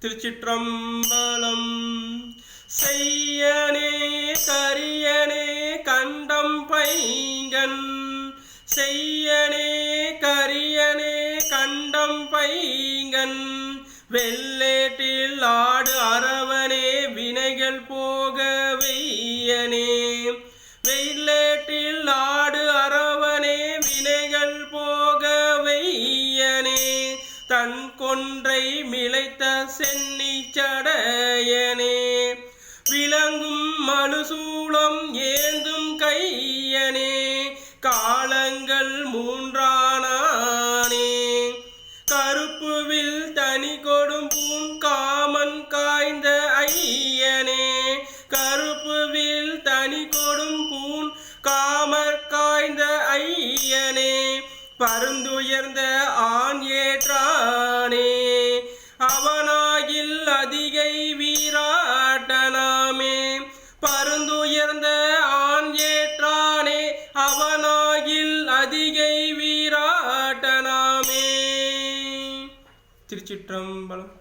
திருச்சிற்றம்பலம். செய்யனே கரியனே கண்டம் பைங்கன், செய்யனே கரியனே கண்டம் பைங்கன், வெள்ளேட்டில் ஆடு அரவனே வினைகள் போக வெய்யனே, வெள்ளேட்டில் ஆடு அரவனே வினைகள் போக வெய்யனே, தன் கொன்றை மிளைத்த சென்னி சடையனே, விளங்கும் மழுசூலம் ஏந்தும் கையனே, காலங்கள் மூன்றானே, கருப்புவில் தனி கொடும் பூங்காமன் காய்ந்த ஐயனே, கருப்புவில் தனி கொடும் பூன் காமற் காய்ந்த ஐயனே, பருந்துயர்ந்த ஆண் ஏற்றானே, அவனாகில் அதிகை வீராட்டனாமே, பருந்துயர்ந்த ஆண் ஏற்றானே, அவனாகில் அதிகை வீராட்டனாமே. திருச்சிற்றம்பலம்.